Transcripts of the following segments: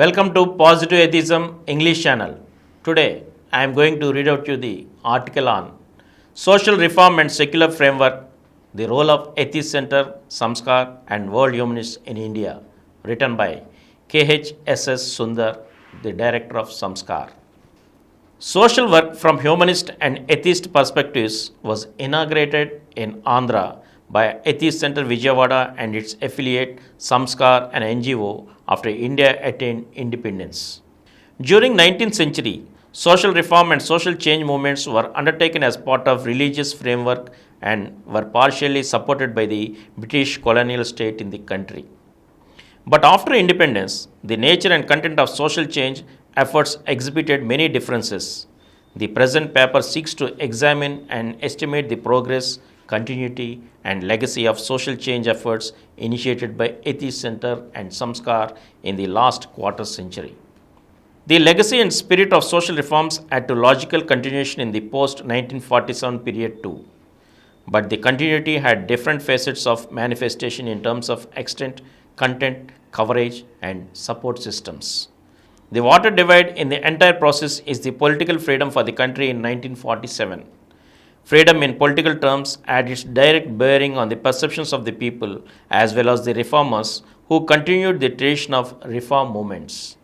Welcome to Positive Atheism English channel. Today I am going to read out to you the article on Social Reform and Secular Framework, the role of Atheist Center, Samskar and World Humanists in India, written by KHSS Sundar, the director of Samskar. Social work from humanist and atheist perspectives was inaugurated in Andhra by Atheist Center Vijayawada and its affiliate Samskar, an NGO, after India attained independence. During 19th century, social reform and social change movements were undertaken as part of religious framework and were partially supported by the British colonial state in the country. But after independence, the nature and content of social change efforts exhibited many differences. The present paper seeks to examine and estimate the progress, continuity, and legacy of social change efforts initiated by Atheist Center and Samskar in the last quarter century. The legacy and spirit of social reforms had to logical continuation in the post-1947 period too. But the continuity had different facets of manifestation in terms of extent, content, coverage, and support systems. The water divide in the entire process is the political freedom for the country in 1947. Freedom in political terms had its direct bearing on the perceptions of the people as well as the reformers who continued the tradition of reform movements.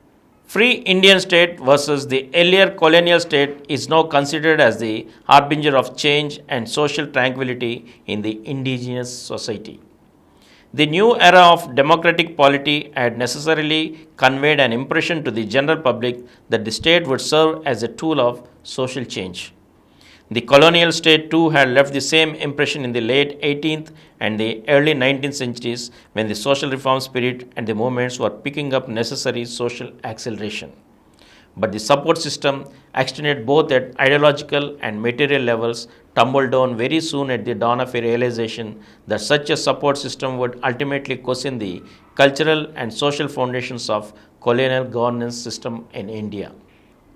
Free Indian state versus the earlier colonial state is now considered as the harbinger of change and social tranquility in the indigenous society. The new era of democratic polity had necessarily conveyed an impression to the general public that the state would serve as a tool of social change. The colonial state too had left the same impression in the late 18th and the early 19th centuries when the social reform spirit and the movements were picking up necessary social acceleration. But the support system, extended both at ideological and material levels, tumbled down very soon at the dawn of a realization that such a support system would ultimately question the cultural and social foundations of colonial governance system in India.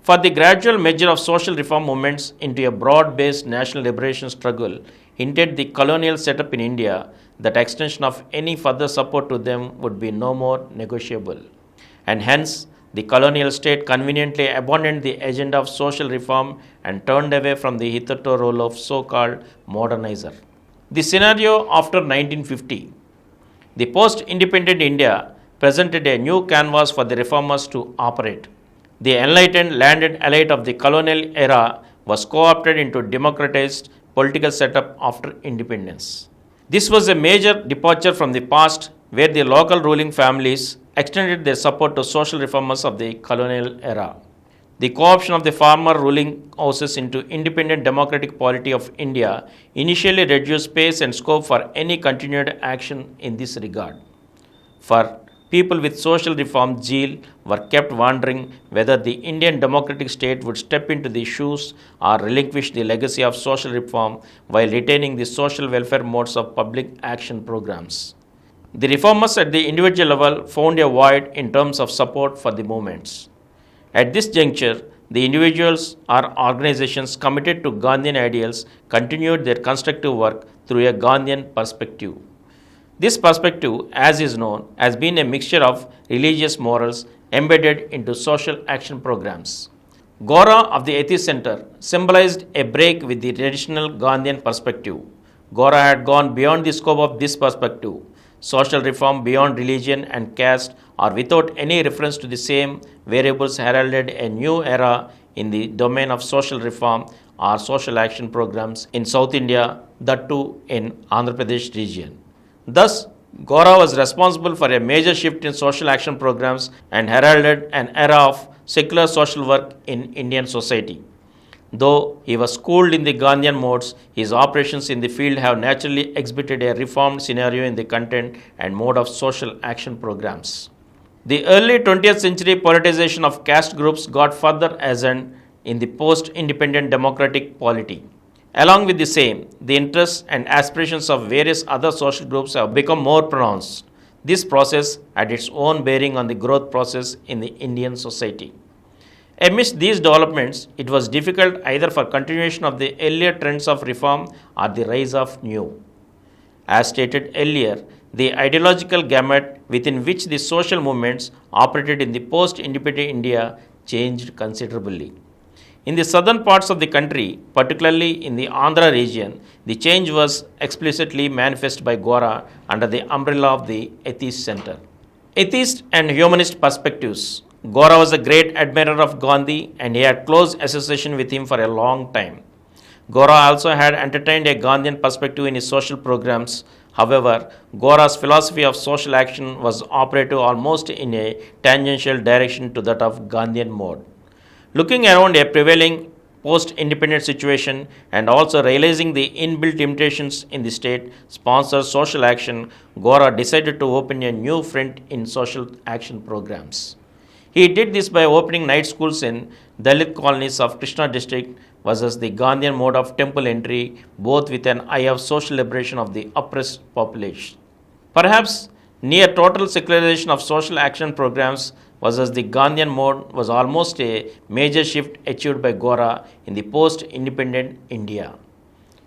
For the gradual measure of social reform movements into a broad-based national liberation struggle hinted the colonial setup in India that extension of any further support to them would be no more negotiable. And hence, the colonial state conveniently abandoned the agenda of social reform and turned away from the hitherto role of so-called modernizer. The scenario after 1950. The post-independent India presented a new canvas for the reformers to operate. The enlightened landed elite of the colonial era was co-opted into democratized political setup after independence. This was a major departure from the past where the local ruling families extended their support to social reformers of the colonial era. The co-option of the former ruling houses into independent democratic polity of India initially reduced space and scope for any continued action in this regard. For people with social reform zeal were kept wondering whether the Indian democratic state would step into the shoes or relinquish the legacy of social reform while retaining the social welfare modes of public action programs. The reformers at the individual level found a void in terms of support for the movements. At this juncture, the individuals or organizations committed to Gandhian ideals continued their constructive work through a Gandhian perspective. This perspective, as is known, has been a mixture of religious morals embedded into social action programs. Gora of the Atheist Center symbolized a break with the traditional Gandhian perspective. Gora had gone beyond the scope of this perspective. Social reform beyond religion and caste or without any reference to the same variables heralded a new era in the domain of social reform or social action programs in South India, that too in Andhra Pradesh region. Thus, Gora was responsible for a major shift in social action programs and heralded an era of secular social work in Indian society. Though he was schooled in the Gandhian modes, his operations in the field have naturally exhibited a reformed scenario in the content and mode of social action programs. The early 20th century politicization of caste groups got further ascent in the post-independent democratic polity. Along with the same, the interests and aspirations of various other social groups have become more pronounced. This process had its own bearing on the growth process in the Indian society. Amidst these developments, it was difficult either for continuation of the earlier trends of reform or the rise of new. As stated earlier, the ideological gamut within which the social movements operated in the post-independent India changed considerably. In the southern parts of the country, particularly in the Andhra region, the change was explicitly manifest by Gora under the umbrella of the Atheist Center. Atheist and humanist perspectives. Gora was a great admirer of Gandhi and he had close association with him for a long time. Gora also had entertained a Gandhian perspective in his social programs. However, Gora's philosophy of social action was operative almost in a tangential direction to that of Gandhian mode. Looking around a prevailing post-independent situation and also realizing the inbuilt limitations in the state-sponsored social action, Gora decided to open a new front in social action programs. He did this by opening night schools in Dalit colonies of Krishna district versus the Gandhian mode of temple entry, both with an eye of social liberation of the oppressed population. Perhaps near total secularization of social action programs versus the Gandhian mode was almost a major shift achieved by Gora in the post-independent India.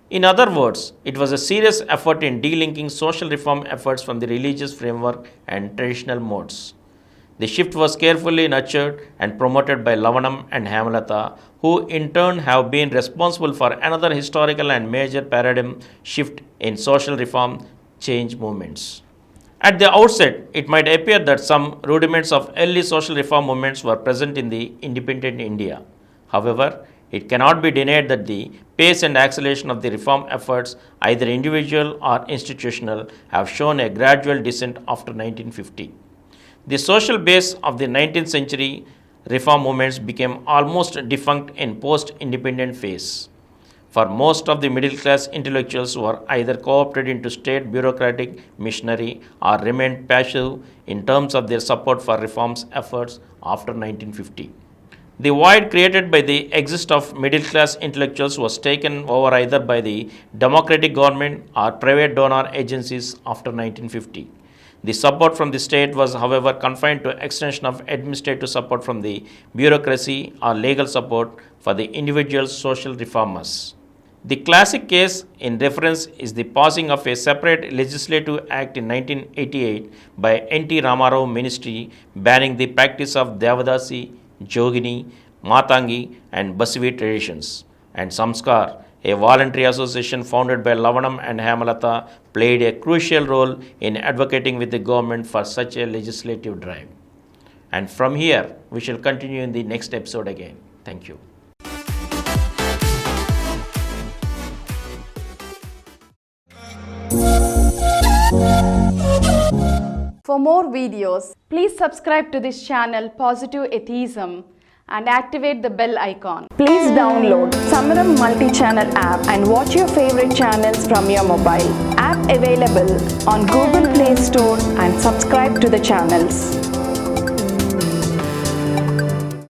In other words, it was a serious effort in delinking social reform efforts from the religious framework and traditional modes. The shift was carefully nurtured and promoted by Lavanam and Hemalata, who in turn have been responsible for another historical and major paradigm shift in social reform change movements. At the outset, it might appear that some rudiments of early social reform movements were present in the independent India. However, it cannot be denied that the pace and acceleration of the reform efforts, either individual or institutional, have shown a gradual descent after 1950. The social base of the 19th century reform movements became almost defunct in post-independent phase. For most of the middle class intellectuals were either co-opted into state bureaucratic machinery or remained passive in terms of their support for reforms efforts after 1950. The void created by the exist of middle class intellectuals was taken over either by the democratic government or private donor agencies after 1950. The support from the state was, however, confined to extension of administrative support from the bureaucracy or legal support for the individual social reformers. The classic case in reference is the passing of a separate legislative act in 1988 by N.T. Ramarao Ministry banning the practice of Devadasi, Jogini, Matangi and Basavi traditions. And Samskar, a voluntary association founded by Lavanam and Hemalata, played a crucial role in advocating with the government for such a legislative drive. And from here, we shall continue in the next episode again. Thank you. For more videos, please subscribe to this channel Positive Atheism and activate the bell icon. Please download Samaram multi-channel app and watch your favorite channels from your mobile. App available on Google Play Store and subscribe to the channels.